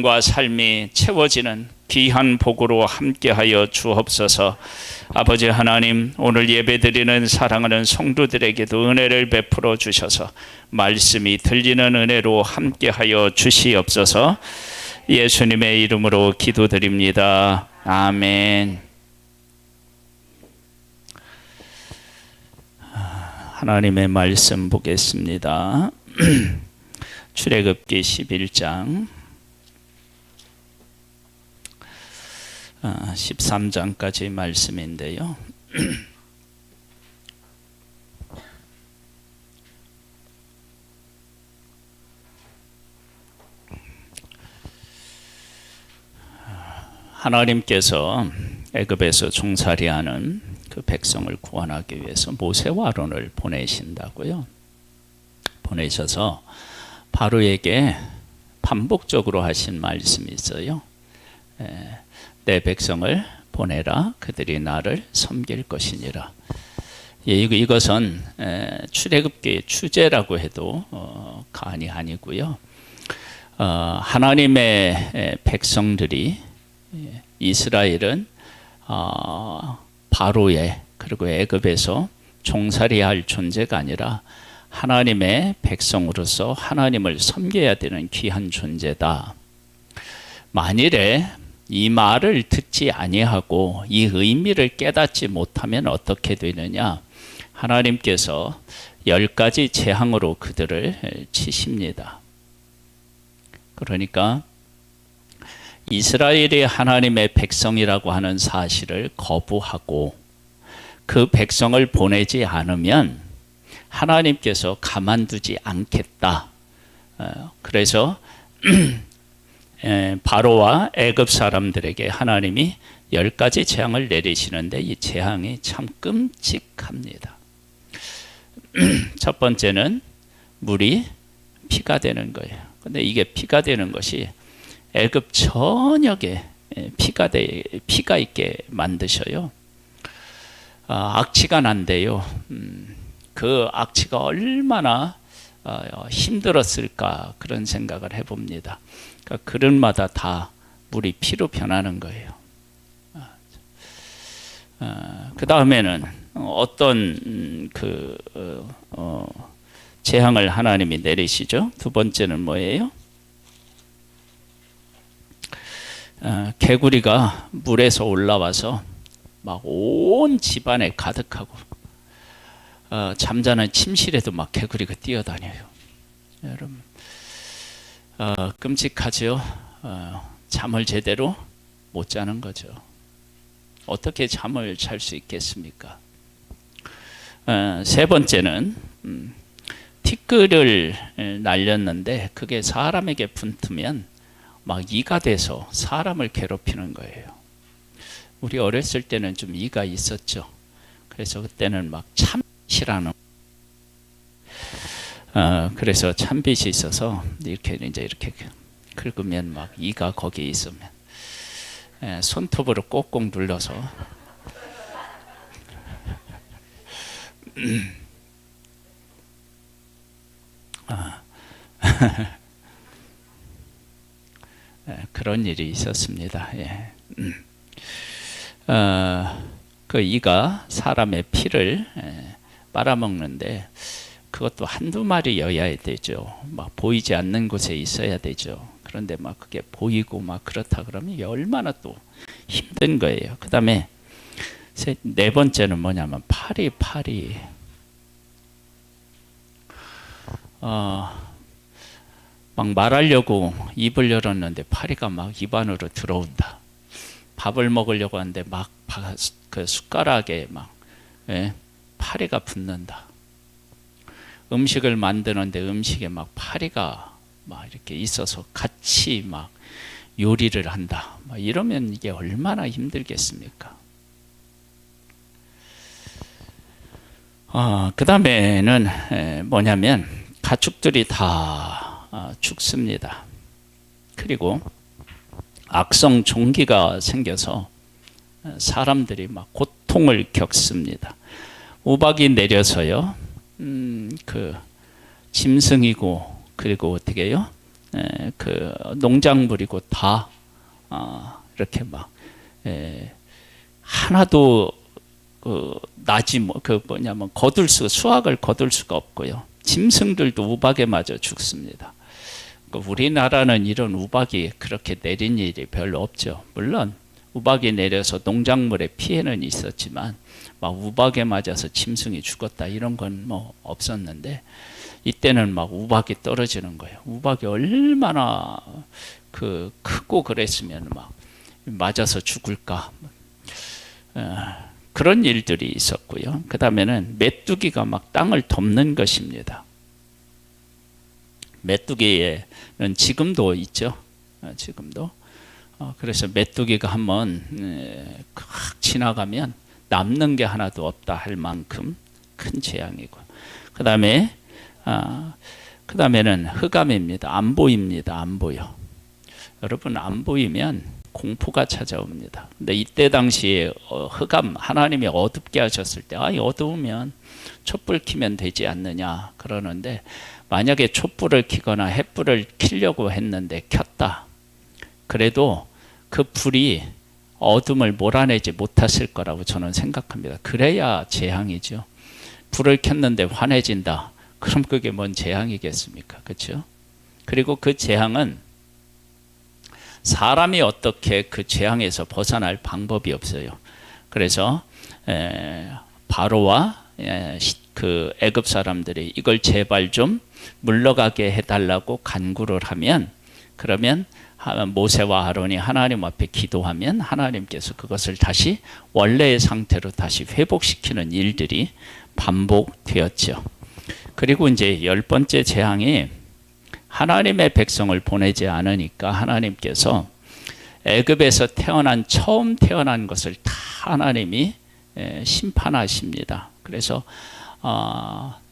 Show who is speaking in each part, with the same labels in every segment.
Speaker 1: 과 삶이 채워지는 귀한 복으로 함께하여 주옵소서. 아버지 하나님, 오늘 예배드리는 사랑하는 성도들에게도 은혜를 베풀어 주셔서 말씀이 들리는 은혜로 함께하여 주시옵소서. 예수님의 이름으로 기도드립니다. 아멘. 하나님의 말씀 보겠습니다. 출애굽기 11장 13장까지 말씀인데요. 하나님께서 애굽에서 종살이하는 그 백성을 구원하기 위해서 모세와 아론을 보내신다고요. 보내셔서 바로에게 반복적으로 하신 말씀이 있어요. 내 백성을 보내라, 그들이 나를 섬길 것이니라. 이것은 출애굽기의 주제라고 해도 과언이 아니고요. 하나님의 백성들이, 이스라엘은 바로의 그리고 애굽에서 종살이할 존재가 아니라 하나님의 백성으로서 하나님을 섬겨야 되는 귀한 존재다. 만일에 이 말을 듣지 아니하고 이 의미를 깨닫지 못하면 어떻게 되느냐? 하나님께서 10가지 재앙으로 그들을 치십니다. 그러니까 이스라엘이 하나님의 백성이라고 하는 사실을 거부하고 그 백성을 보내지 않으면 하나님께서 가만두지 않겠다. 그래서 바로와 애굽 사람들에게 하나님이 10가지 재앙을 내리시는데 이 재앙이 참 끔찍합니다. 첫 번째는 물이 피가 되는 거예요. 근데 이게 피가 되는 것이 애굽 전역에 피가 있게 만드셔요. 악취가 난대요. 그 악취가 얼마나 힘들었을까 그런 생각을 해봅니다. 그러니까 그릇마다 다 물이 피로 변하는 거예요. 그 다음에는 어떤 재앙을 하나님이 내리시죠? 두 번째는 뭐예요? 개구리가 물에서 올라와서 막 온 집안에 가득하고 잠자는 침실에도 막 개구리가 뛰어다녀요. 여러분, 끔찍하죠. 잠을 제대로 못 자는 거죠. 어떻게 잠을 잘 수 있겠습니까? 세 번째는 티끌을 날렸는데 그게 사람에게 붙으면 막 이가 돼서 사람을 괴롭히는 거예요. 우리 어렸을 때는 좀 이가 있었죠. 그래서 그때는 막 참빗이라는 그래서 참빗이 있어서 이렇게 긁으면 막 이가 거기에 있으면 손톱으로 꼭꼭 눌러서 그런 일이 있었습니다. 그 이가 사람의 피를 빨아먹는데 그것도 한두 마리여야 되죠. 막 보이지 않는 곳에 있어야 되죠. 그런데 막 그게 보이고 막 그렇다 그러면 이게 얼마나 또 힘든 거예요. 그 다음에 네 번째는 뭐냐면 파리. 막 말하려고 입을 열었는데 파리가 막 입 안으로 들어온다. 밥을 먹으려고 하는데 막 그 숟가락에 막 파리가 붙는다. 음식을 만드는데 음식에 막 파리가 막 이렇게 있어서 같이 막 요리를 한다. 막 이러면 이게 얼마나 힘들겠습니까? 그 다음에는 뭐냐면 가축들이 다 죽습니다. 그리고 악성 종기가 생겨서 사람들이 막 고통을 겪습니다. 우박이 내려서요. 그 짐승이고 그리고 어떻게 해요? 그 농작물이고 다 이렇게 막 하나도 나지 뭐냐면 수확을 거둘 수가 없고요. 짐승들도 우박에 맞아 죽습니다. 우리나라는 이런 우박이 그렇게 내린 일이 별로 없죠. 물론 우박이 내려서 농작물에 피해는 있었지만 막 우박에 맞아서 짐승이 죽었다 이런 건 뭐 없었는데, 이때는 막 우박이 떨어지는 거예요. 우박이 얼마나 크고 그랬으면 막 맞아서 죽을까. 그런 일들이 있었고요. 그 다음에는 메뚜기가 막 땅을 덮는 것입니다. 메뚜기에는 지금도 있죠. 지금도. 그래서 메뚜기가 한번 지나가면 남는 게 하나도 없다 할 만큼 큰 재앙이고, 그 다음에는 흑암입니다. 안 보입니다. 안 보여. 여러분, 안 보이면 공포가 찾아옵니다. 근데 이때 당시에 흑암, 하나님이 어둡게 하셨을 때 어두우면 촛불 켜면 되지 않느냐 그러는데, 만약에 촛불을 켜거나 햇불을 켜려고 했는데 켰다, 그래도 그 불이 어둠을 몰아내지 못했을 거라고 저는 생각합니다. 그래야 재앙이죠. 불을 켰는데 환해진다, 그럼 그게 뭔 재앙이겠습니까? 그렇죠? 그리고 그 재앙은 사람이 어떻게 그 재앙에서 벗어날 방법이 없어요. 그래서 바로와 그 애굽 사람들이 이걸 제발 좀 물러가게 해달라고 간구를 하면, 그러면 모세와 아론이 하나님 앞에 기도하면 하나님께서 그것을 다시 원래의 상태로 다시 회복시키는 일들이 반복되었죠. 그리고 이제 10번째 재앙이 하나님의 백성을 보내지 않으니까 하나님께서 애굽에서 처음 태어난 것을 다 하나님이 심판하십니다. 그래서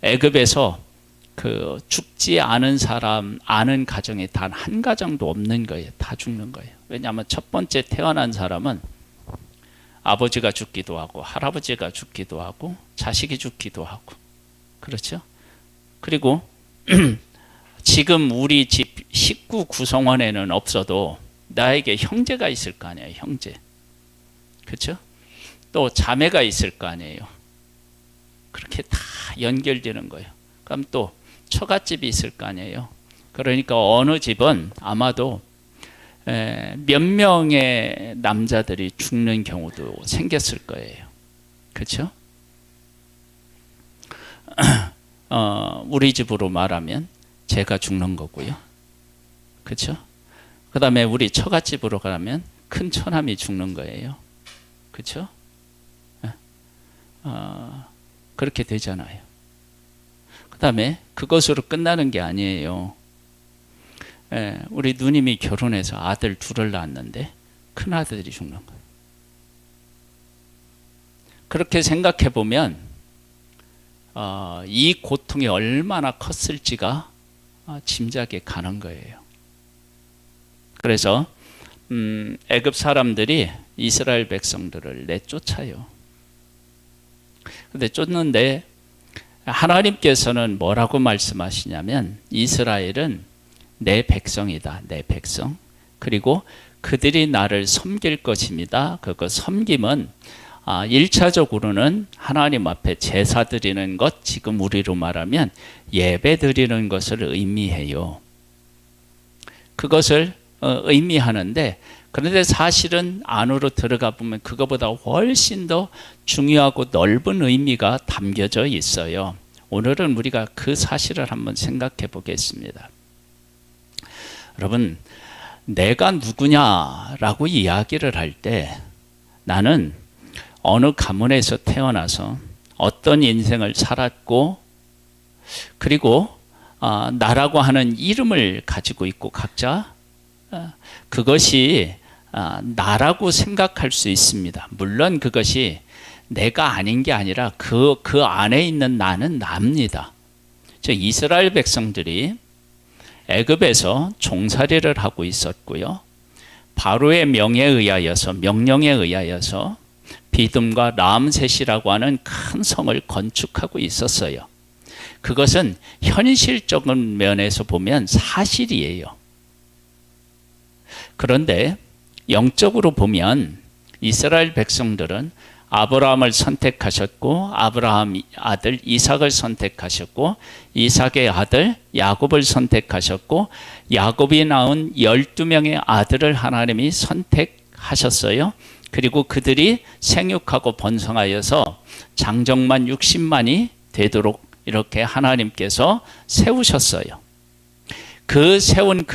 Speaker 1: 애굽에서 죽지 않은 사람, 아는 가정이 단 한 가정도 없는 거예요. 다 죽는 거예요. 왜냐하면 첫 번째 태어난 사람은 아버지가 죽기도 하고 할아버지가 죽기도 하고 자식이 죽기도 하고, 그렇죠? 그리고 지금 우리 집 식구 구성원에는 없어도 나에게 형제가 있을 거 아니에요. 형제. 그렇죠? 또 자매가 있을 거 아니에요. 그렇게 다 연결되는 거예요. 그럼 또 처갓집이 있을 거 아니에요. 그러니까 어느 집은 아마도 몇 명의 남자들이 죽는 경우도 생겼을 거예요. 그렇죠? 우리 집으로 말하면 제가 죽는 거고요. 그렇죠? 그 다음에 우리 처갓집으로 가면 큰 처남이 죽는 거예요. 그렇죠? 그렇게 되잖아요. 그 다음에 그것으로 끝나는 게 아니에요. 우리 누님이 결혼해서 아들 둘을 낳았는데 큰 아들이 죽는 거예요. 그렇게 생각해 보면 이 고통이 얼마나 컸을지가 짐작이 가는 거예요. 그래서 애굽 사람들이 이스라엘 백성들을 내쫓아요. 근데 쫓는데 하나님께서는 뭐라고 말씀하시냐면, 이스라엘은 내 백성이다, 내 백성. 그리고 그들이 나를 섬길 것입니다. 그거 섬김은 1차적으로는 하나님 앞에 제사 드리는 것, 지금 우리로 말하면 예배 드리는 것을 의미해요. 그것을 의미하는데, 그런데 사실은 안으로 들어가 보면 그거보다 훨씬 더 중요하고 넓은 의미가 담겨져 있어요. 오늘은 우리가 그 사실을 한번 생각해 보겠습니다. 여러분, 내가 누구냐라고 이야기를 할 때 나는 어느 가문에서 태어나서 어떤 인생을 살았고, 그리고 나라고 하는 이름을 가지고 있고, 각자 그것이 나라고 생각할 수 있습니다. 물론 그것이 내가 아닌 게 아니라 그 안에 있는 나는 납니다. 즉 이스라엘 백성들이 애굽에서 종살이를 하고 있었고요. 바로의 명령에 의하여서 비듬과 람셋이라고 하는 큰 성을 건축하고 있었어요. 그것은 현실적인 면에서 보면 사실이에요. 그런데 영적으로 보면 이스라엘 백성들은 아브라함을 선택하셨고 아브라함 아들 이삭을 선택하셨고 이삭의 아들 야곱을 선택하셨고 야곱이 낳은 12명의 아들을 하나님이 선택하셨어요. 그리고 그들이 생육하고 번성하여서 장정만 60만이 되도록 이렇게 하나님께서 세우셨어요. 그 세운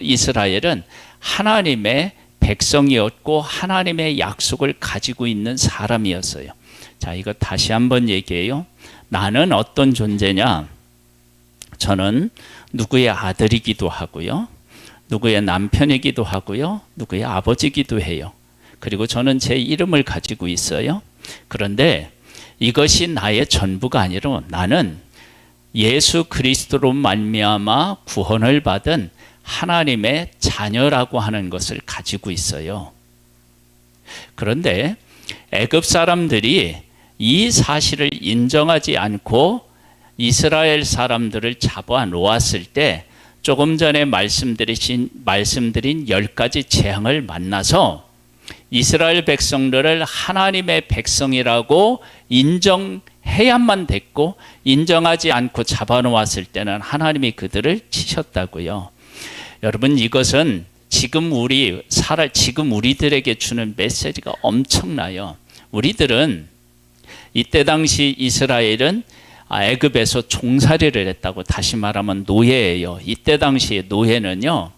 Speaker 1: 이스라엘은 하나님의 백성이었고 하나님의 약속을 가지고 있는 사람이었어요. 자, 이거 다시 한번 얘기해요. 나는 어떤 존재냐? 저는 누구의 아들이기도 하고요. 누구의 남편이기도 하고요. 누구의 아버지이기도 해요. 그리고 저는 제 이름을 가지고 있어요. 그런데 이것이 나의 전부가 아니라 나는 예수 그리스도로 말미암아 구원을 받은 하나님의 자녀라고 하는 것을 가지고 있어요. 그런데 애굽 사람들이 이 사실을 인정하지 않고 이스라엘 사람들을 잡아 놓았을 때 조금 전에 말씀드린 10가지 재앙을 만나서 이스라엘 백성들을 하나님의 백성이라고 인정해야만 됐고 인정하지 않고 잡아 놓았을 때는 하나님이 그들을 치셨다고요. 여러분, 이것은 지금 우리들에게 주는 메시지가 엄청나요. 우리들은 이때 당시 이스라엘은 애굽에서 종살이를 했다고, 다시 말하면 노예예요. 이때 당시의 노예는요,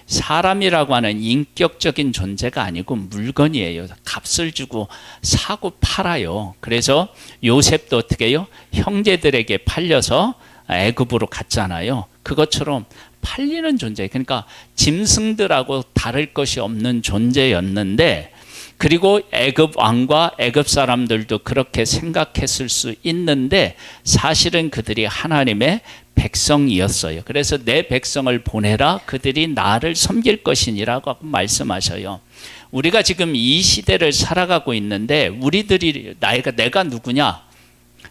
Speaker 1: 사람이라고 하는 인격적인 존재가 아니고 물건이에요. 값을 주고 사고 팔아요. 그래서 요셉도 어떻게 해요? 형제들에게 팔려서 애굽으로 갔잖아요. 그것처럼 팔리는 존재, 그러니까 짐승들하고 다를 것이 없는 존재였는데, 그리고 애굽 왕과 애굽 사람들도 그렇게 생각했을 수 있는데 사실은 그들이 하나님의 백성이었어요. 그래서 내 백성을 보내라, 그들이 나를 섬길 것이니라고 말씀하셔요. 우리가 지금 이 시대를 살아가고 있는데 우리들이 내가 누구냐?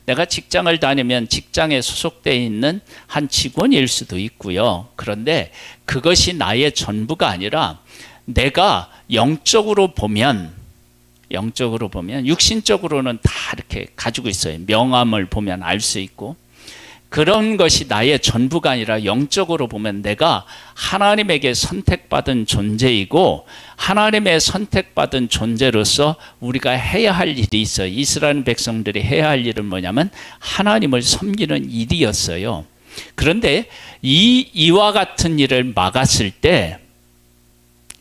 Speaker 1: 내가 직장을 다니면 직장에 소속되어 있는 한 직원일 수도 있고요. 그런데 그것이 나의 전부가 아니라 내가 영적으로 보면 육신적으로는 다 이렇게 가지고 있어요. 명함을 보면 알 수 있고, 그런 것이 나의 전부가 아니라 영적으로 보면 내가 하나님에게 선택받은 존재이고, 하나님의 선택받은 존재로서 우리가 해야 할 일이 있어요. 이스라엘 백성들이 해야 할 일은 뭐냐면 하나님을 섬기는 일이었어요. 그런데 이와 같은 일을 막았을 때,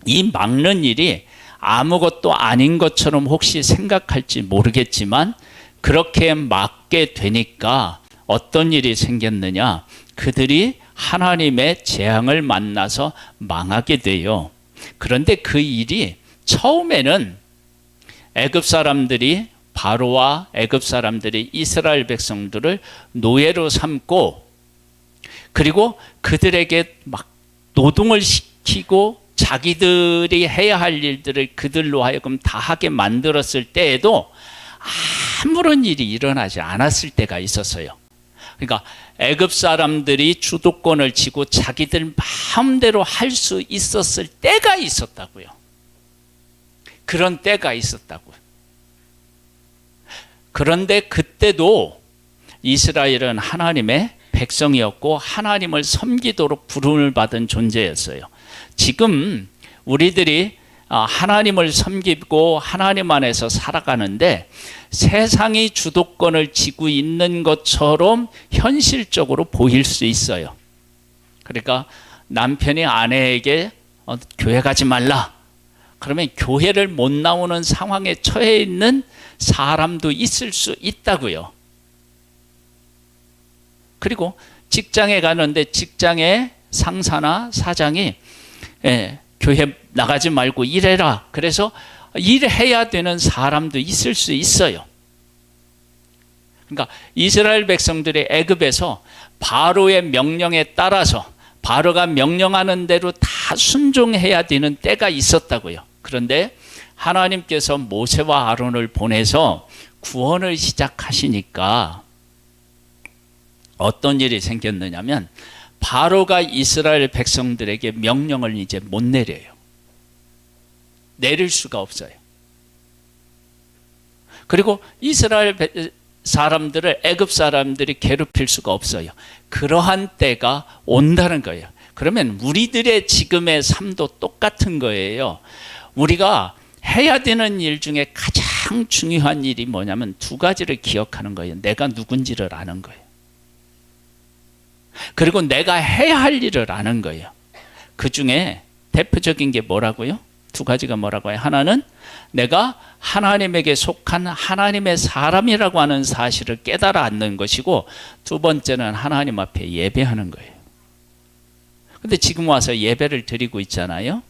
Speaker 1: 이 막는 일이 아무것도 아닌 것처럼 혹시 생각할지 모르겠지만 그렇게 막게 되니까 어떤 일이 생겼느냐? 그들이 하나님의 재앙을 만나서 망하게 돼요. 그런데 그 일이 처음에는 애굽 사람들이, 바로와 애굽 사람들이 이스라엘 백성들을 노예로 삼고, 그리고 그들에게 막 노동을 시키고 자기들이 해야 할 일들을 그들로 하여금 다 하게 만들었을 때에도 아무런 일이 일어나지 않았을 때가 있었어요. 그러니까 애굽 사람들이 주도권을 쥐고 자기들 마음대로 할 수 있었을 때가 있었다고요. 그런 때가 있었다고요. 그런데 그때도 이스라엘은 하나님의 백성이었고 하나님을 섬기도록 부름을 받은 존재였어요. 지금 우리들이 하나님을 섬기고 하나님 안에서 살아가는데 세상이 주도권을 쥐고 있는 것처럼 현실적으로 보일 수 있어요. 그러니까 남편이 아내에게 교회 가지 말라, 그러면 교회를 못 나오는 상황에 처해 있는 사람도 있을 수 있다고요. 그리고 직장에 가는데 직장의 상사나 사장이 교회 나가지 말고 일해라, 그래서 일해야 되는 사람도 있을 수 있어요. 그러니까 이스라엘 백성들이 애굽에서 바로의 명령에 따라서 바로가 명령하는 대로 다 순종해야 되는 때가 있었다고요. 그런데 하나님께서 모세와 아론을 보내서 구원을 시작하시니까 어떤 일이 생겼느냐면 바로가 이스라엘 백성들에게 명령을 이제 못 내려요. 내릴 수가 없어요. 그리고 이스라엘 사람들을 애굽 사람들이 괴롭힐 수가 없어요. 그러한 때가 온다는 거예요. 그러면 우리들의 지금의 삶도 똑같은 거예요. 우리가 해야 되는 일 중에 가장 중요한 일이 뭐냐면 두 가지를 기억하는 거예요. 내가 누군지를 아는 거예요. 그리고 내가 해야 할 일을 아는 거예요. 그 중에 대표적인 게 뭐라고요? 두 가지가 뭐라고 해요? 하나는 내가 하나님에게 속한 하나님의 사람이라고 하는 사실을 깨달아 앉는 것이고, 두 번째는 하나님 앞에 예배하는 거예요. 근데 지금 와서 예배를 드리고 있잖아요.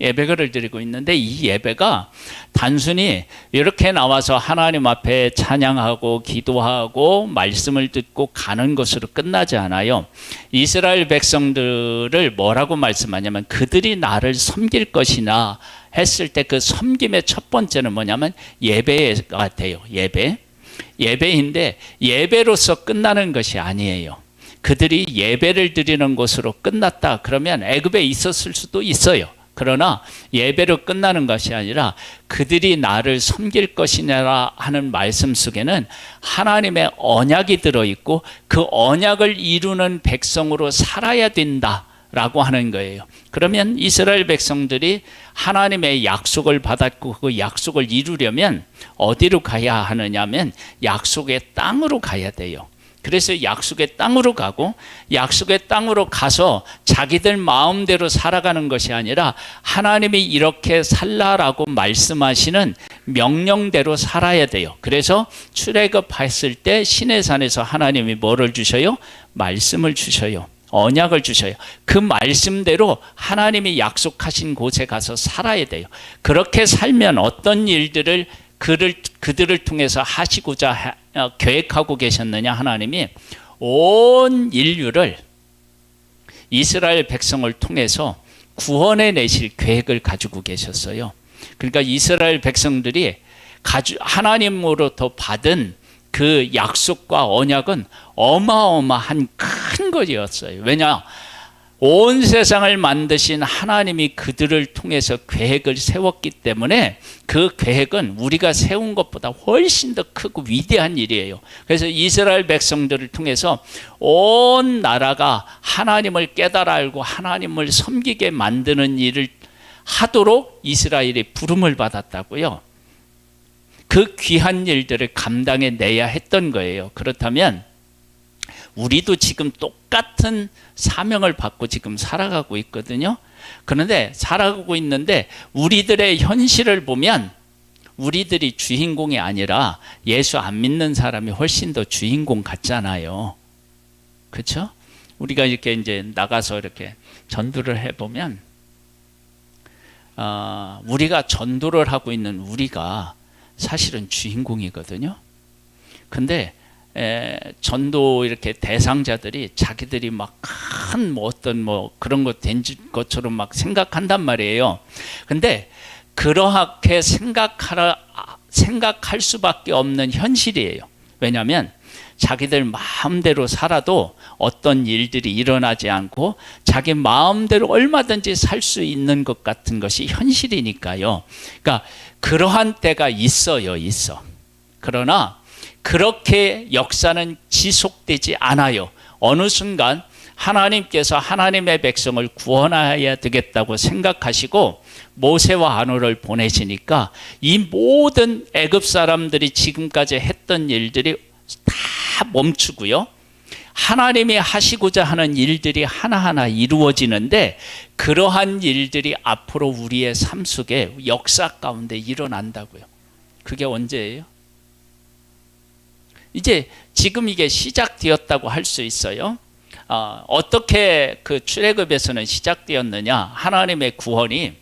Speaker 1: 예배를 드리고 있는데 이 예배가 단순히 이렇게 나와서 하나님 앞에 찬양하고 기도하고 말씀을 듣고 가는 것으로 끝나지 않아요. 이스라엘 백성들을 뭐라고 말씀하냐면 그들이 나를 섬길 것이나 했을 때 그 섬김의 첫 번째는 뭐냐면 예배가 돼요. 예배인데 예배로서 끝나는 것이 아니에요. 그들이 예배를 드리는 것으로 끝났다 그러면 애굽에 있었을 수도 있어요. 그러나 예배로 끝나는 것이 아니라 그들이 나를 섬길 것이냐 하는 말씀 속에는 하나님의 언약이 들어있고 그 언약을 이루는 백성으로 살아야 된다라고 하는 거예요. 그러면 이스라엘 백성들이 하나님의 약속을 받았고 그 약속을 이루려면 어디로 가야 하느냐면 약속의 땅으로 가야 돼요. 그래서 약속의 땅으로 가고 약속의 땅으로 가서 자기들 마음대로 살아가는 것이 아니라 하나님이 이렇게 살라라고 말씀하시는 명령대로 살아야 돼요. 그래서 출애굽했을 때 시내산에서 하나님이 뭐를 주셔요? 말씀을 주셔요. 언약을 주셔요. 그 말씀대로 하나님이 약속하신 곳에 가서 살아야 돼요. 그렇게 살면 어떤 일들을 그들을 통해서 하시고자 계획하고 계셨느냐? 하나님이 온 인류를 이스라엘 백성을 통해서 구원해 내실 계획을 가지고 계셨어요. 그러니까 이스라엘 백성들이 하나님으로부터 받은 그 약속과 언약은 어마어마한 큰 것이었어요. 왜냐? 온 세상을 만드신 하나님이 그들을 통해서 계획을 세웠기 때문에 그 계획은 우리가 세운 것보다 훨씬 더 크고 위대한 일이에요. 그래서 이스라엘 백성들을 통해서 온 나라가 하나님을 깨달아 알고 하나님을 섬기게 만드는 일을 하도록 이스라엘이 부름을 받았다고요. 그 귀한 일들을 감당해 내야 했던 거예요. 그렇다면 우리도 지금 똑같은 사명을 받고 지금 살아가고 있거든요. 그런데 살아가고 있는데 우리들의 현실을 보면 우리들이 주인공이 아니라 예수 안 믿는 사람이 훨씬 더 주인공 같잖아요. 그렇죠? 우리가 이렇게 이제 나가서 이렇게 전도를 해보면 우리가 전도를 하고 있는 우리가 사실은 주인공이거든요. 근데 전도 이렇게 대상자들이 자기들이 막 큰 어떤 그런 거 된 것처럼 막 생각한단 말이에요. 근데 그러하게 생각할 수밖에 없는 현실이에요. 왜냐하면 자기들 마음대로 살아도 어떤 일들이 일어나지 않고 자기 마음대로 얼마든지 살 수 있는 것 같은 것이 현실이니까요. 그러니까 그러한 때가 있어. 그러나 그렇게 역사는 지속되지 않아요. 어느 순간 하나님께서 하나님의 백성을 구원해야 되겠다고 생각하시고 모세와 아론을 보내시니까 이 모든 애굽 사람들이 지금까지 했던 일들이 다 멈추고요. 하나님이 하시고자 하는 일들이 하나하나 이루어지는데 그러한 일들이 앞으로 우리의 삶 속에 역사 가운데 일어난다고요. 그게 언제예요? 이제 지금 이게 시작되었다고 할 수 있어요. 어떻게 그 출애굽에서는 시작되었느냐? 하나님의 구원이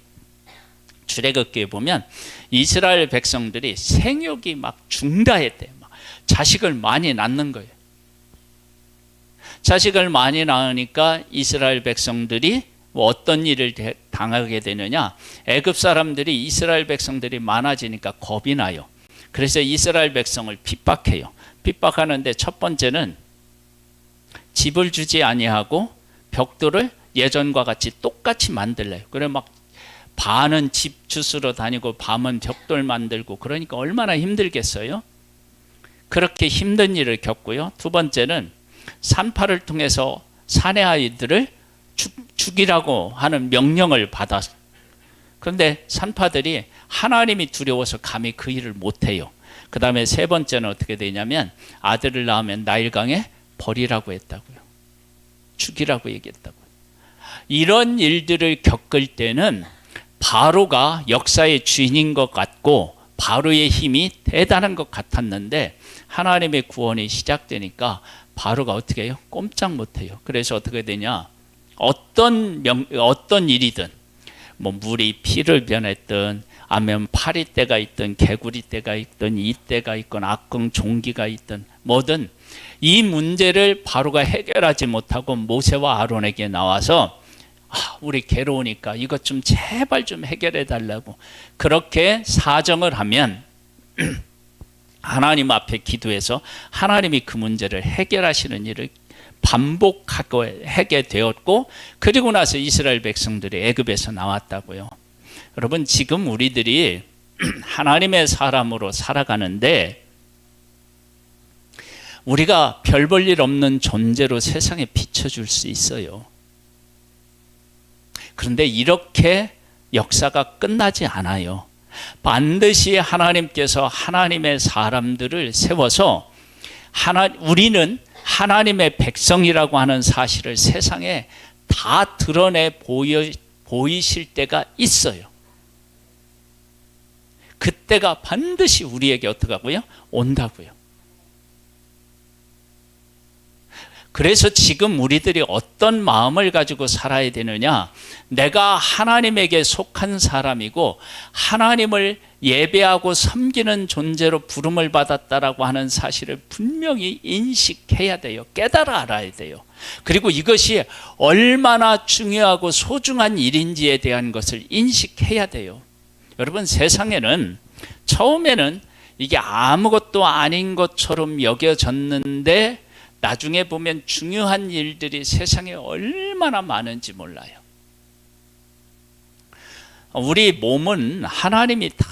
Speaker 1: 출애굽기에 보면 이스라엘 백성들이 생육이 막 중다했대요. 자식을 많이 낳는 거예요. 자식을 많이 낳으니까 이스라엘 백성들이 어떤 일을 당하게 되느냐? 애굽 사람들이 이스라엘 백성들이 많아지니까 겁이 나요. 그래서 이스라엘 백성을 핍박해요. 핍박하는데 첫 번째는 집을 주지 아니하고 벽돌을 예전과 같이 똑같이 만들래요. 그래 막 반은 집 주스러 다니고 밤은 벽돌 만들고 그러니까 얼마나 힘들겠어요. 그렇게 힘든 일을 겪고요. 두 번째는 산파를 통해서 사내 아이들을 죽이라고 하는 명령을 받았어요. 그런데 산파들이 하나님이 두려워서 감히 그 일을 못해요. 그 다음에 세 번째는 어떻게 되냐면 아들을 낳으면 나일강에 버리라고 했다고요. 죽이라고 얘기했다고요. 이런 일들을 겪을 때는 바로가 역사의 주인인 것 같고 바로의 힘이 대단한 것 같았는데 하나님의 구원이 시작되니까 바로가 어떻게 해요? 꼼짝 못해요. 그래서 어떻게 되냐? 어떤 일이든 뭐 물이 피를 변했든 아니면 파리떼가 있든 개구리떼가 있든 이떼가 있건 악궁 종기가 있든 뭐든 이 문제를 바로가 해결하지 못하고 모세와 아론에게 나와서 우리 괴로우니까 이것 좀 제발 좀 해결해 달라고 그렇게 사정을 하면 하나님 앞에 기도해서 하나님이 그 문제를 해결하시는 일을 반복하게 하게 되었고 그리고 나서 이스라엘 백성들이 애굽에서 나왔다고요. 여러분 지금 우리들이 하나님의 사람으로 살아가는데 우리가 별 볼 일 없는 존재로 세상에 비춰줄 수 있어요. 그런데 이렇게 역사가 끝나지 않아요. 반드시 하나님께서 하나님의 사람들을 세워서 우리는 하나님의 백성이라고 하는 사실을 세상에 다 드러내 보이실 때가 있어요. 그때가 반드시 우리에게 어떻게 하고요? 온다고요. 그래서 지금 우리들이 어떤 마음을 가지고 살아야 되느냐? 내가 하나님에게 속한 사람이고 하나님을 예배하고 섬기는 존재로 부름을 받았다라고 하는 사실을 분명히 인식해야 돼요. 깨달아 알아야 돼요. 그리고 이것이 얼마나 중요하고 소중한 일인지에 대한 것을 인식해야 돼요. 여러분 세상에는 처음에는 이게 아무것도 아닌 것처럼 여겨졌는데 나중에 보면 중요한 일들이 세상에 얼마나 많은지 몰라요. 우리 몸은 하나님이 다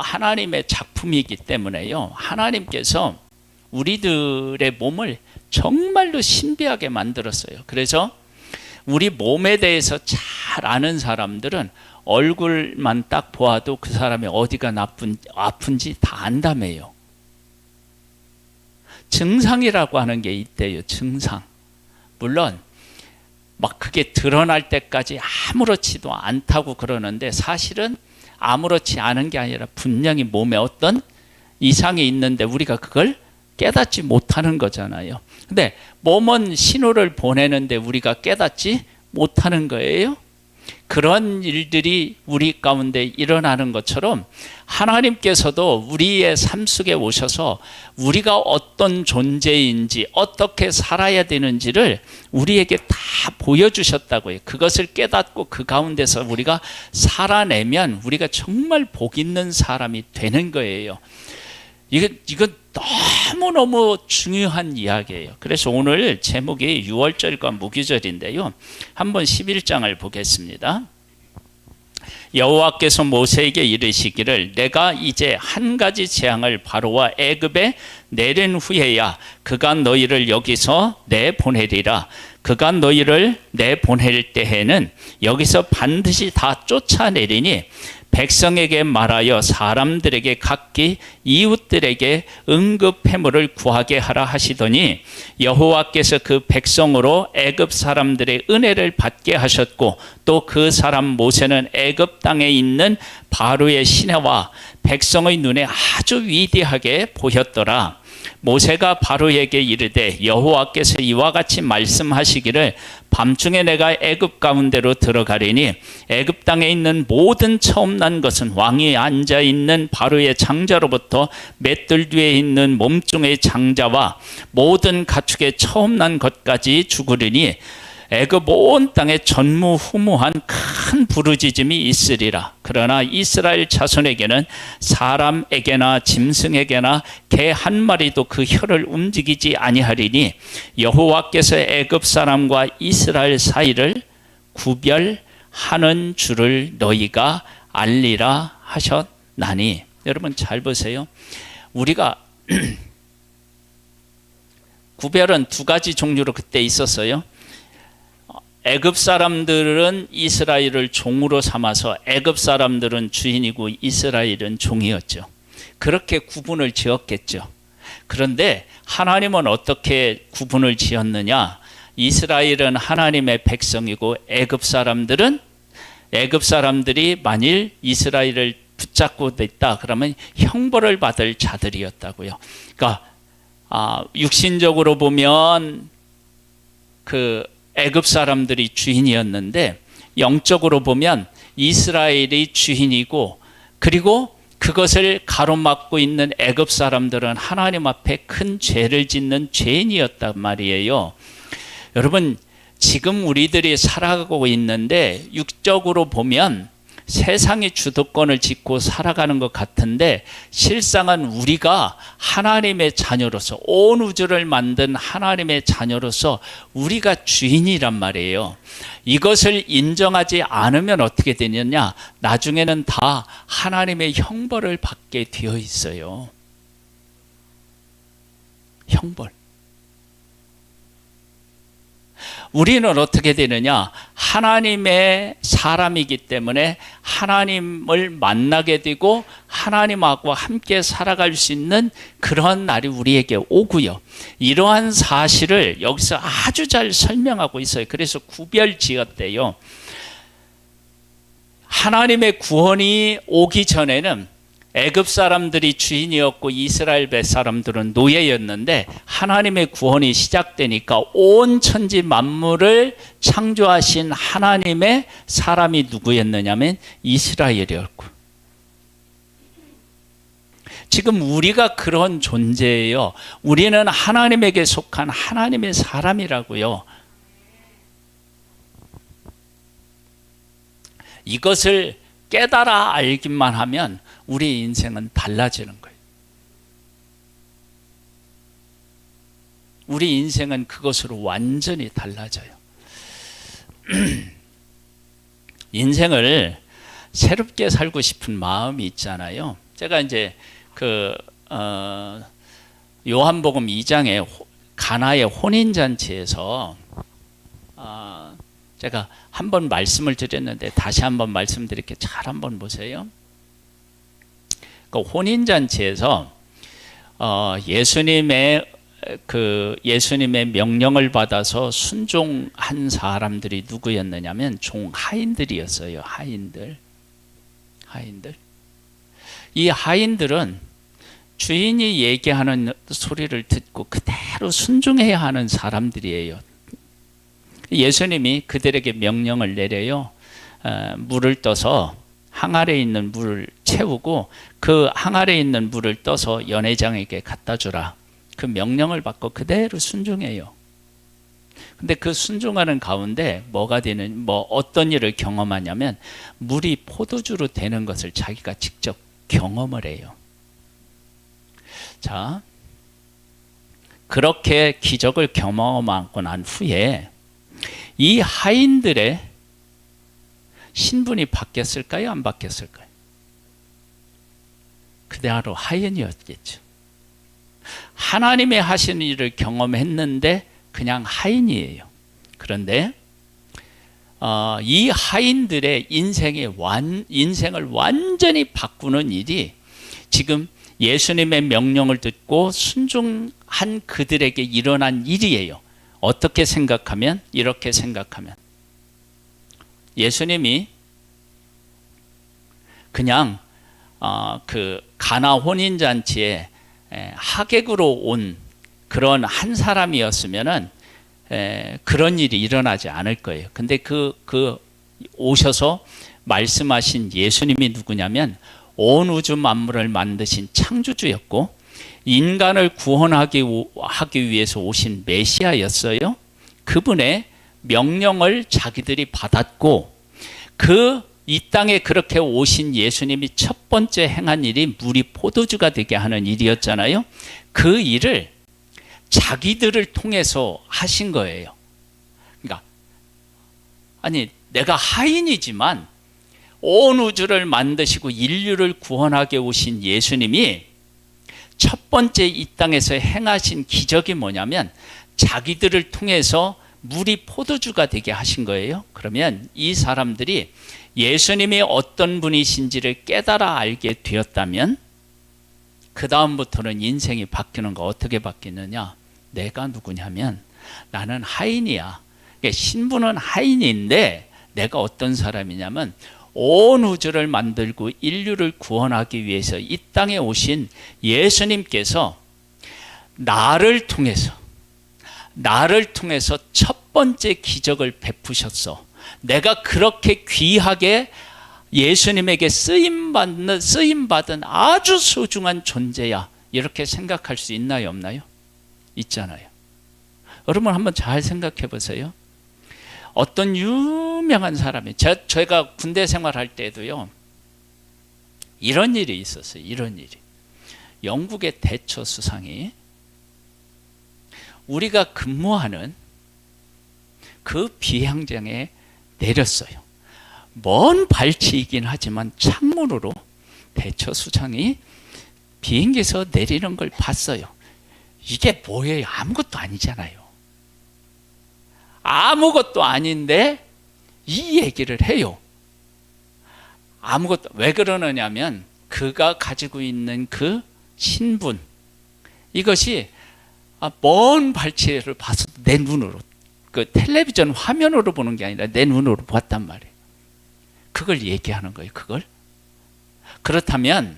Speaker 1: 하나님의 작품이기 때문에요. 하나님께서 우리들의 몸을 정말로 신비하게 만들었어요. 그래서 우리 몸에 대해서 잘 아는 사람들은 얼굴만 딱 보아도 그 사람이 어디가 아픈지 다 안다며요. 증상이라고 하는 게 있대요. 증상. 물론 막 그게 드러날 때까지 아무렇지도 않다고 그러는데 사실은 아무렇지 않은 게 아니라 분명히 몸에 어떤 이상이 있는데 우리가 그걸 깨닫지 못하는 거잖아요. 근데 몸은 신호를 보내는데 우리가 깨닫지 못하는 거예요. 그런 일들이 우리 가운데 일어나는 것처럼 하나님께서도 우리의 삶 속에 오셔서 우리가 어떤 존재인지 어떻게 살아야 되는지를 우리에게 다 보여주셨다고요. 그것을 깨닫고 그 가운데서 우리가 살아내면 우리가 정말 복 있는 사람이 되는 거예요. 이건 너무너무 중요한 이야기예요. 그래서 오늘 제목이 유월절과 무교절인데요. 한번 11장을 보겠습니다. 여호와께서 모세에게 이르시기를 내가 이제 한 가지 재앙을 바로와 애굽에 내린 후에야 그가 너희를 여기서 내보내리라. 그가 너희를 내보낼 때에는 여기서 반드시 다 쫓아내리니 백성에게 말하여 사람들에게 각기 이웃들에게 응급해물을 구하게 하라 하시더니 여호와께서 그 백성으로 애굽 사람들의 은혜를 받게 하셨고 또 그 사람 모세는 애굽 땅에 있는 바로의 시내와 백성의 눈에 아주 위대하게 보였더라. 모세가 바로에게 이르되 여호와께서 이와 같이 말씀하시기를 밤중에 내가 애굽 가운데로 들어가리니 애굽 땅에 있는 모든 처음 난 것은 왕이 앉아 있는 바로의 장자로부터 맷들 뒤에 있는 몸종의 장자와 모든 가축의 처음 난 것까지 죽으리니 애굽 온 땅에 전무후무한 큰 부르짖음이 있으리라. 그러나 이스라엘 자손에게는 사람에게나 짐승에게나 개 한 마리도 그 혀를 움직이지 아니하리니 여호와께서 애굽 사람과 이스라엘 사이를 구별하는 줄을 너희가 알리라 하셨나니. 여러분 잘 보세요. 우리가 구별은 두 가지 종류로 그때 있었어요. 애굽 사람들은 이스라엘을 종으로 삼아서 애굽 사람들은 주인이고 이스라엘은 종이었죠. 그렇게 구분을 지었겠죠. 그런데 하나님은 어떻게 구분을 지었느냐? 이스라엘은 하나님의 백성이고 애굽 사람들이 만일 이스라엘을 붙잡고 있다 그러면 형벌을 받을 자들이었다고요. 그러니까 육신적으로 보면 그 애굽 사람들이 주인이었는데 영적으로 보면 이스라엘이 주인이고, 그리고 그것을 가로막고 있는 애굽 사람들은 하나님 앞에 큰 죄를 짓는 죄인이었단 말이에요. 여러분, 지금 우리들이 살아가고 있는데 육적으로 보면 세상의 주도권을 짚고 살아가는 것 같은데 실상은 우리가 하나님의 자녀로서, 온 우주를 만든 하나님의 자녀로서 우리가 주인이란 말이에요. 이것을 인정하지 않으면 어떻게 되느냐? 나중에는 다 하나님의 형벌을 받게 되어 있어요. 형벌. 우리는 어떻게 되느냐? 하나님의 사람이기 때문에 하나님을 만나게 되고 하나님하고 함께 살아갈 수 있는 그런 날이 우리에게 오고요. 이러한 사실을 여기서 아주 잘 설명하고 있어요. 그래서 구별지었대요. 하나님의 구원이 오기 전에는 애굽 사람들이 주인이었고 이스라엘 사람들은 노예였는데, 하나님의 구원이 시작되니까 온 천지 만물을 창조하신 하나님의 사람이 누구였느냐면 이스라엘이었고, 지금 우리가 그런 존재예요. 우리는 하나님에게 속한 하나님의 사람이라고요. 이것을 깨달아 알기만 하면 우리 인생은 달라지는 거예요. 우리 인생은 그것으로 완전히 달라져요. 인생을 새롭게 살고 싶은 마음이 있잖아요. 제가 이제 요한복음 2장에 가나의 혼인잔치에서 제가 한번 말씀을 드렸는데 다시 한번 말씀드릴게요. 잘 한번 보세요. 그 혼인잔치에서 예수님의 명령을 받아서 순종한 사람들이 누구였느냐면 종하인들이었어요. 하인들. 이 하인들은 주인이 얘기하는 소리를 듣고 그대로 순종해야 하는 사람들이에요. 예수님이 그들에게 명령을 내려요. 물을 떠서 항아리에 있는 물을 채우고 그 항아리에 있는 물을 떠서 연회장에게 갖다 주라. 그 명령을 받고 그대로 순종해요. 근데 그 순종하는 가운데 어떤 일을 경험하냐면 물이 포도주로 되는 것을 자기가 직접 경험을 해요. 자, 그렇게 기적을 경험하고 난 후에 이 하인들의 신분이 바뀌었을까요? 안 바뀌었을까요? 그대로 하인이었겠죠. 하나님의 하시는 일을 경험했는데 그냥 하인이에요. 그런데 이 하인들의 인생을 완전히 바꾸는 일이 지금 예수님의 명령을 듣고 순종한 그들에게 일어난 일이에요. 어떻게 생각하면? 이렇게 생각하면 예수님이 그냥 그 가나 혼인잔치에 하객으로 온 그런 한 사람이었으면은 그런 일이 일어나지 않을 거예요. 근데 그 오셔서 말씀하신 예수님이 누구냐면 온 우주 만물을 만드신 창조주였고 인간을 구원하기 위해서 오신 메시아였어요. 그분의 명령을 자기들이 받았고, 이 땅에 그렇게 오신 예수님이 첫 번째 행한 일이 물이 포도주가 되게 하는 일이었잖아요. 그 일을 자기들을 통해서 하신 거예요. 그러니까 아니, 내가 하인이지만 온 우주를 만드시고 인류를 구원하게 오신 예수님이 첫 번째 이 땅에서 행하신 기적이 뭐냐면 자기들을 통해서 물이 포도주가 되게 하신 거예요. 그러면 이 사람들이 예수님이 어떤 분이신지를 깨달아 알게 되었다면 그 다음부터는 인생이 바뀌는 거. 어떻게 바뀌느냐? 내가 누구냐면 나는 하인이야. 신분은 하인인데 내가 어떤 사람이냐면 온 우주를 만들고 인류를 구원하기 위해서 이 땅에 오신 예수님께서 나를 통해서 첫 번째 기적을 베푸셨어. 내가 그렇게 귀하게 예수님에게 쓰임받은 아주 소중한 존재야. 이렇게 생각할 수 있나요, 없나요? 있잖아요. 여러분 한번 잘 생각해 보세요. 어떤 유명한 사람이, 제가 군대 생활할 때도요, 이런 일이 있었어요. 이런 일이. 영국의 대처 수상이 우리가 근무하는 그 비행장에 내렸어요. 먼 발치이긴 하지만 창문으로 대처 수상이 비행기에서 내리는 걸 봤어요. 이게 뭐예요? 아무것도 아니잖아요. 아무것도 아닌데 이 얘기를 해요. 아무것도. 왜 그러느냐면 그가 가지고 있는 그 신분, 이것이 먼 발치를 봐서 내 눈으로, 그 텔레비전 화면으로 보는 게 아니라 내 눈으로 봤단 말이에요. 그걸 얘기하는 거예요. 그걸. 그렇다면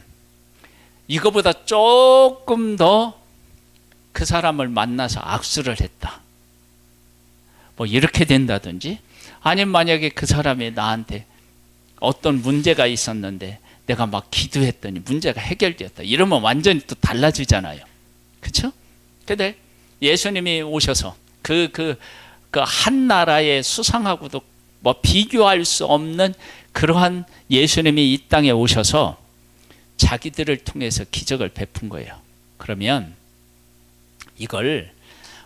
Speaker 1: 이거보다 조금 더 그 사람을 만나서 악수를 했다, 뭐 이렇게 된다든지, 아니면 만약에 그 사람이 나한테 어떤 문제가 있었는데 내가 막 기도했더니 문제가 해결되었다, 이러면 완전히 또 달라지잖아요. 그렇죠? 근데 예수님이 오셔서 그 한 나라의 수상하고도 뭐 비교할 수 없는 그러한 예수님이 이 땅에 오셔서 자기들을 통해서 기적을 베푼 거예요. 그러면 이걸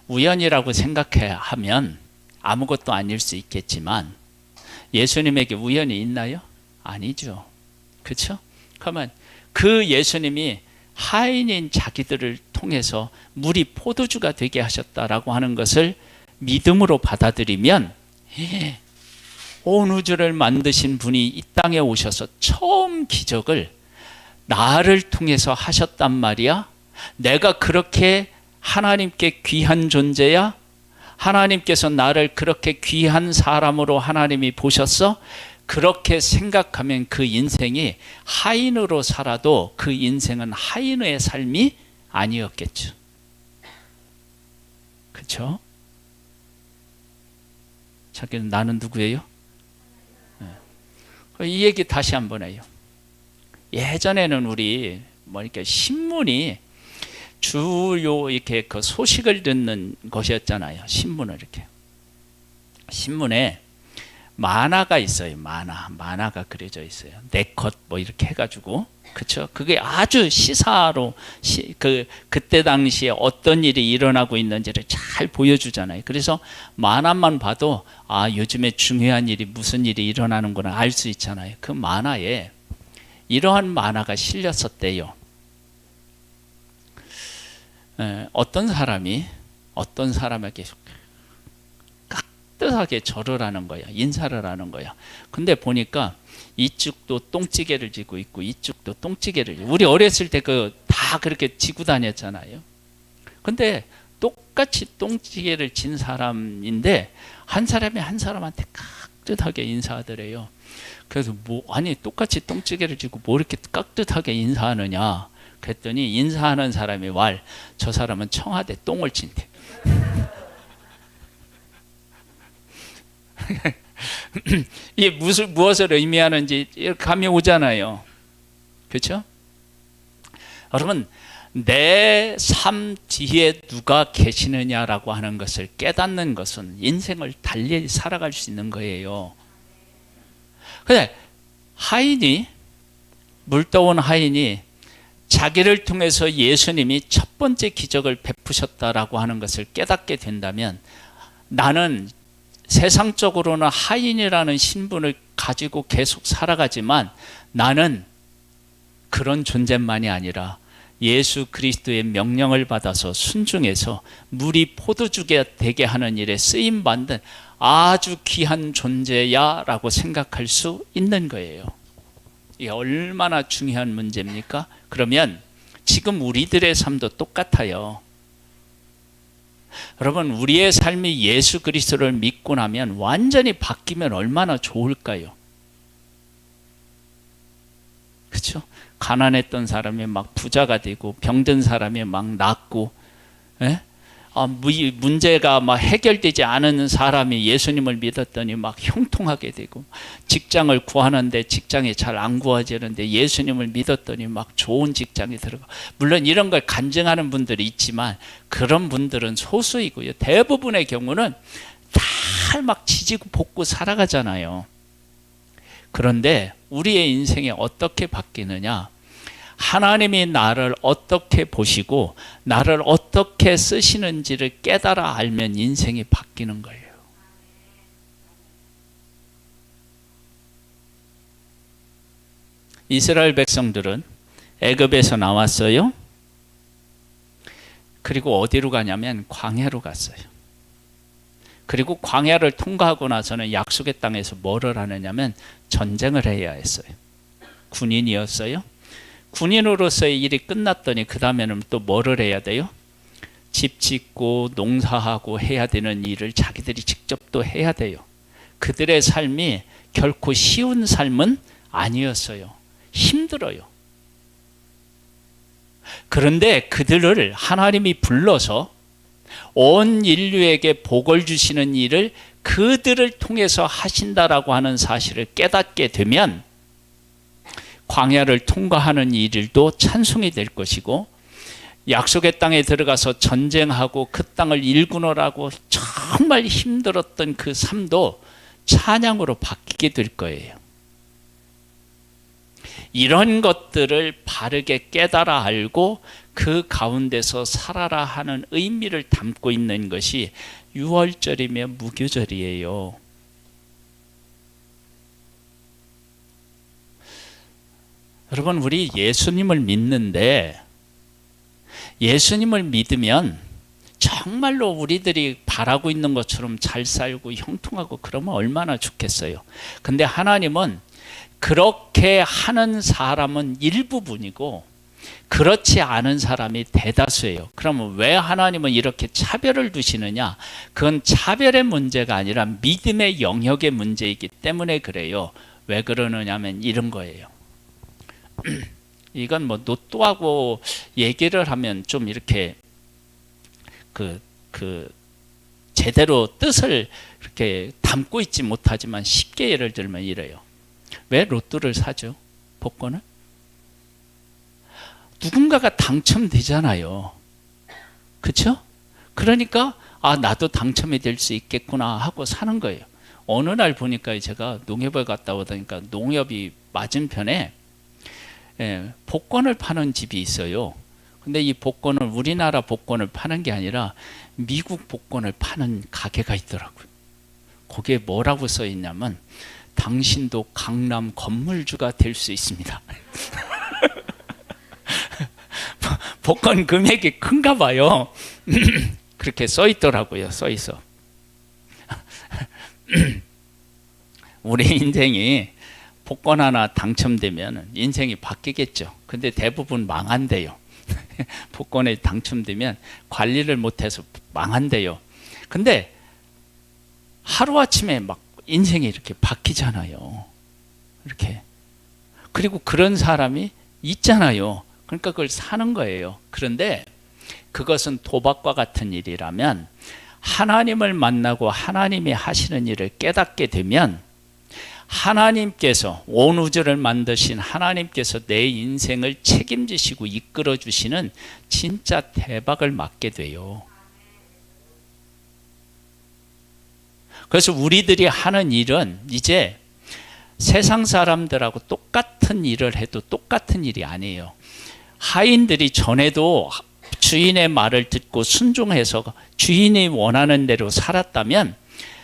Speaker 1: 우연이라고 생각하면 아무것도 아닐 수 있겠지만 예수님에게 우연이 있나요? 아니죠. 그렇죠? 그러면 그 예수님이 하인인 자기들을 통해서 물이 포도주가 되게 하셨다라고 하는 것을 믿음으로 받아들이면, 온 우주를 만드신 분이 이 땅에 오셔서 처음 기적을 나를 통해서 하셨단 말이야. 내가 그렇게 하나님께 귀한 존재야? 하나님께서 나를 그렇게 귀한 사람으로 하나님이 보셨어? 그렇게 생각하면 그 인생이 하인으로 살아도 그 인생은 하인의 삶이 아니었겠죠. 그렇죠? 자기는 나는 누구예요? 이 얘기 다시 한번 해요. 예전에는 우리 이렇게 신문이 주요 이렇게 그 소식을 듣는 것이었잖아요. 신문을 이렇게. 신문에 만화가 있어요. 만화가 그려져 있어요. 네컷 뭐 이렇게 해가지고, 그렇죠? 그게 아주 시사로 그때 당시에 어떤 일이 일어나고 있는지를 잘 보여주잖아요. 그래서 만화만 봐도 요즘에 중요한 일이 무슨 일이 일어나는구나 알 수 있잖아요. 그 만화에 이러한 만화가 실렸었대요. 어떤 사람에게 깍듯하게 절을 하는 거야. 인사를 하는 거야. 근데 보니까 이쪽도 똥찌개를 지고 있고 이쪽도 똥찌개를, 우리 어렸을 때 다 그렇게 지고 다녔잖아요. 근데 똑같이 똥찌개를 진 사람인데 한 사람이 한 사람한테 깍듯하게 인사하더래요. 그래서 아니 똑같이 똥찌개를 지고 뭐 이렇게 깍듯하게 인사하느냐 그랬더니, 인사하는 사람이 저 사람은 청와대 똥을 친대. 이게 무엇을 의미하는지 감이 오잖아요. 그렇죠? 여러분, 내 삶 뒤에 누가 계시느냐라고 하는 것을 깨닫는 것은 인생을 달리 살아갈 수 있는 거예요. 근데 하인이, 물떠온 하인이 자기를 통해서 예수님이 첫 번째 기적을 베푸셨다라고 하는 것을 깨닫게 된다면, 나는 세상적으로는 하인이라는 신분을 가지고 계속 살아가지만 나는 그런 존재만이 아니라 예수 그리스도의 명령을 받아서 순종해서 물이 포도주가 되게 하는 일에 쓰임받는 아주 귀한 존재야 라고 생각할 수 있는 거예요. 이게 얼마나 중요한 문제입니까? 그러면 지금 우리들의 삶도 똑같아요. 여러분, 우리의 삶이 예수 그리스도를 믿고 나면 완전히 바뀌면 얼마나 좋을까요? 그렇죠? 가난했던 사람이 막 부자가 되고, 병든 사람이 막 낫고, 문제가 막 해결되지 않은 사람이 예수님을 믿었더니 막 형통하게 되고, 직장을 구하는데 직장이 잘 안 구해지는데 예수님을 믿었더니 막 좋은 직장에 들어가. 물론 이런 걸 간증하는 분들이 있지만 그런 분들은 소수이고요. 대부분의 경우는 다 막 지지고 볶고 살아가잖아요. 그런데 우리의 인생이 어떻게 바뀌느냐? 하나님이 나를 어떻게 보시고 나를 어떻게 쓰시는지를 깨달아 알면 인생이 바뀌는 거예요. 이스라엘 백성들은 애굽에서 나왔어요. 그리고 어디로 가냐면 광야로 갔어요. 그리고 광야를 통과하고 나서는 약속의 땅에서 뭐를 하느냐면 전쟁을 해야 했어요. 군인이었어요. 군인으로서의 일이 끝났더니 그 다음에는 또 뭐를 해야 돼요? 집 짓고 농사하고 해야 되는 일을 자기들이 직접 또 해야 돼요. 그들의 삶이 결코 쉬운 삶은 아니었어요. 힘들어요. 그런데 그들을 하나님이 불러서 온 인류에게 복을 주시는 일을 그들을 통해서 하신다라고 하는 사실을 깨닫게 되면 광야를 통과하는 일도 찬송이 될 것이고, 약속의 땅에 들어가서 전쟁하고 그 땅을 일구느라고 정말 힘들었던 그 삶도 찬양으로 바뀌게 될 거예요. 이런 것들을 바르게 깨달아 알고 그 가운데서 살아라 하는 의미를 담고 있는 것이 유월절이며 무교절이에요. 여러분, 우리 예수님을 믿는데, 예수님을 믿으면 정말로 우리들이 바라고 있는 것처럼 잘 살고 형통하고 그러면 얼마나 좋겠어요. 근데 하나님은 그렇게 하는 사람은 일부분이고 그렇지 않은 사람이 대다수예요. 그러면 왜 하나님은 이렇게 차별을 두시느냐? 그건 차별의 문제가 아니라 믿음의 영역의 문제이기 때문에 그래요. 왜 그러느냐면 이런 거예요. 이건 뭐 노또하고 얘기를 하면 좀 이렇게 제대로 뜻을 이렇게 담고 있지 못하지만 쉽게 예를 들면 이래요. 왜 로또를 사죠? 복권을? 누군가가 당첨되잖아요. 그렇죠? 그러니까 나도 당첨이 될 수 있겠구나 하고 사는 거예요. 어느 날 보니까 제가 농협을 갔다 오다니까 농협이 맞은편에 복권을 파는 집이 있어요. 근데 이 복권을, 우리나라 복권을 파는 게 아니라 미국 복권을 파는 가게가 있더라고요. 거기에 뭐라고 써 있냐면 당신도 강남 건물주가 될 수 있습니다. 복권 금액이 큰가 봐요. 그렇게 써 있더라고요. 써 있어. 우리 인생이 복권 하나 당첨되면 인생이 바뀌겠죠. 근데 대부분 망한대요. 복권에 당첨되면 관리를 못해서 망한대요. 근데 하루아침에 막 인생이 이렇게 바뀌잖아요. 이렇게. 그리고 그런 사람이 있잖아요. 그러니까 그걸 사는 거예요. 그런데 그것은 도박과 같은 일이라면 하나님을 만나고 하나님이 하시는 일을 깨닫게 되면 하나님께서, 온 우주를 만드신 하나님께서 내 인생을 책임지시고 이끌어 주시는 진짜 대박을 맞게 돼요. 그래서 우리들이 하는 일은 이제 세상 사람들하고 똑같은 일을 해도 똑같은 일이 아니에요. 하인들이 전에도 주인의 말을 듣고 순종해서 주인이 원하는 대로 살았다면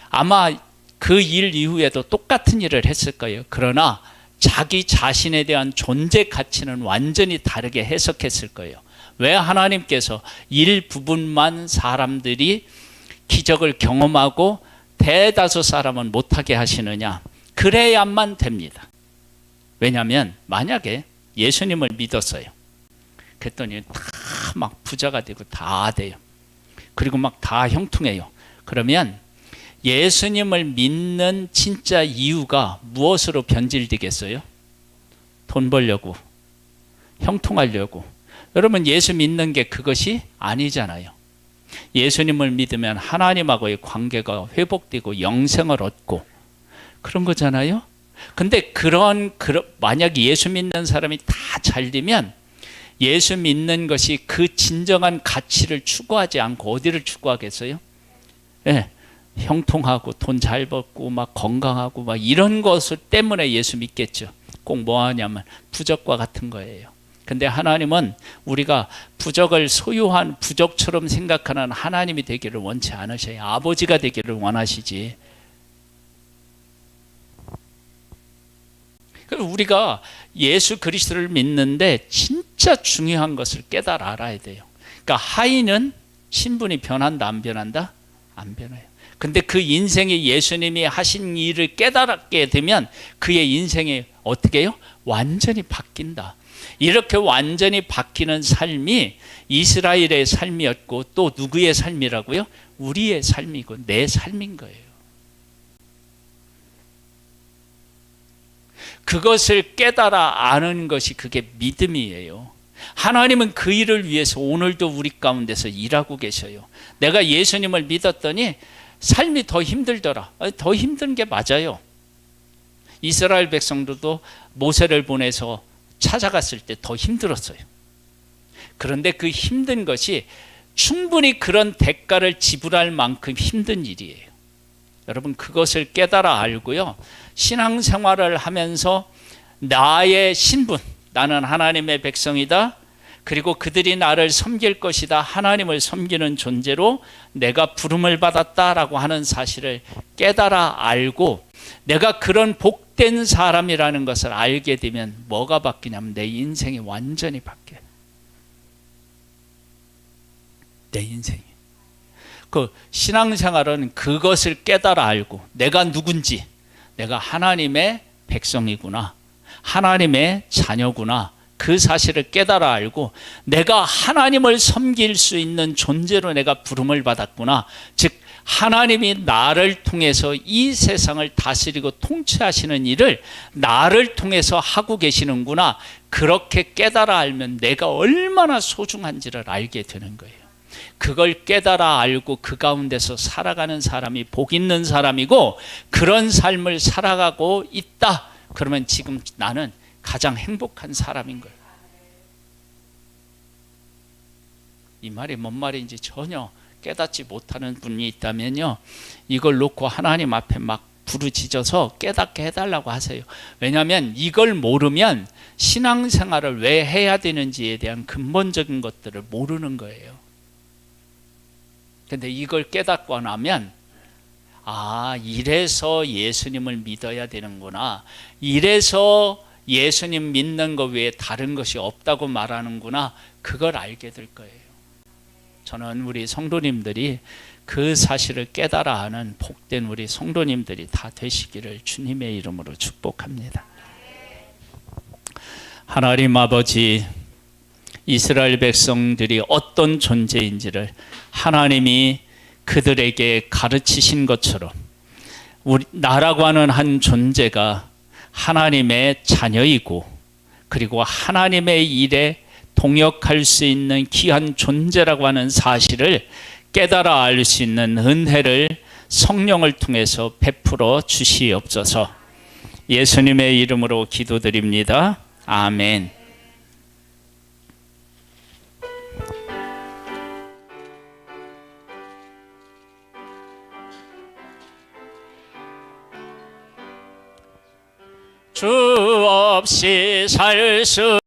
Speaker 1: 아마 그 일 이후에도 똑같은 일을 했을 거예요. 그러나 자기 자신에 대한 존재 가치는 완전히 다르게 해석했을 거예요. 왜 하나님께서 일부분만 사람들이 기적을 경험하고 대다수 사람은 못하게 하시느냐? 그래야만 됩니다. 왜냐하면 만약에 예수님을 믿었어요. 그랬더니 다 막 부자가 되고 다 돼요. 그리고 막 다 형통해요. 그러면 예수님을 믿는 진짜 이유가 무엇으로 변질되겠어요? 돈 벌려고, 형통하려고. 여러분, 예수 믿는 게 그것이 아니잖아요. 예수님을 믿으면 하나님하고의 관계가 회복되고 영생을 얻고 그런 거잖아요. 근데 만약 예수 믿는 사람이 다 잘 되면 예수 믿는 것이 그 진정한 가치를 추구하지 않고 어디를 추구하겠어요? 예, 형통하고 돈 잘 벌고 막 건강하고 막 이런 것을 때문에 예수 믿겠죠. 꼭 뭐 하냐면 부적과 같은 거예요. 근데 하나님은 우리가 부적을 소유한 부적처럼 생각하는 하나님이 되기를 원치 않으셔요. 아버지가 되기를 원하시지. 우리가 예수 그리스도를 믿는데 진짜 중요한 것을 깨달아 알아야 돼요. 그러니까 하인은 신분이 변한다 안 변한다? 안 변해요. 근데 그 인생에 예수님이 하신 일을 깨달게 되면 그의 인생이 어떻게 해요? 완전히 바뀐다. 이렇게 완전히 바뀌는 삶이 이스라엘의 삶이었고 또 누구의 삶이라고요? 우리의 삶이고 내 삶인 거예요. 그것을 깨달아 아는 것이 그게 믿음이에요. 하나님은 그 일을 위해서 오늘도 우리 가운데서 일하고 계셔요. 내가 예수님을 믿었더니 삶이 더 힘들더라. 더 힘든 게 맞아요. 이스라엘 백성들도 모세를 보내서 찾아갔을 때 더 힘들었어요. 그런데 그 힘든 것이 충분히 그런 대가를 지불할 만큼 힘든 일이에요. 여러분, 그것을 깨달아 알고요, 신앙생활을 하면서 나의 신분, 나는 하나님의 백성이다, 그리고 그들이 나를 섬길 것이다, 하나님을 섬기는 존재로 내가 부름을 받았다라고 하는 사실을 깨달아 알고 내가 그런 복된 사람이라는 것을 알게 되면 뭐가 바뀌냐면 내 인생이 완전히 바뀌어요. 내 인생이. 그 신앙생활은 그것을 깨달아 알고 내가 누군지, 내가 하나님의 백성이구나, 하나님의 자녀구나, 그 사실을 깨달아 알고 내가 하나님을 섬길 수 있는 존재로 내가 부름을 받았구나, 즉 하나님이 나를 통해서 이 세상을 다스리고 통치하시는 일을 나를 통해서 하고 계시는구나, 그렇게 깨달아 알면 내가 얼마나 소중한지를 알게 되는 거예요. 그걸 깨달아 알고 그 가운데서 살아가는 사람이 복 있는 사람이고, 그런 삶을 살아가고 있다 그러면 지금 나는 가장 행복한 사람인 거예요. 이 말이 뭔 말인지 전혀 깨닫지 못하는 분이 있다면요, 이걸 놓고 하나님 앞에 막 부르짖어서 깨닫게 해달라고 하세요. 왜냐하면 이걸 모르면 신앙생활을 왜 해야 되는지에 대한 근본적인 것들을 모르는 거예요. 근데 이걸 깨닫고 나면 이래서 예수님을 믿어야 되는구나, 이래서 예수님 믿는 것 외에 다른 것이 없다고 말하는구나, 그걸 알게 될 거예요. 저는 우리 성도님들이 그 사실을 깨달아 아는 복된 우리 성도님들이 다 되시기를 주님의 이름으로 축복합니다. 하나님 아버지, 이스라엘 백성들이 어떤 존재인지를 하나님이 그들에게 가르치신 것처럼 나라고 하는 한 존재가 하나님의 자녀이고, 그리고 하나님의 일에 동역할 수 있는 귀한 존재라고 하는 사실을 깨달아 알 수 있는 은혜를 성령을 통해서 베풀어 주시옵소서. 예수님의 이름으로 기도드립니다. 아멘. 주 없이 살 수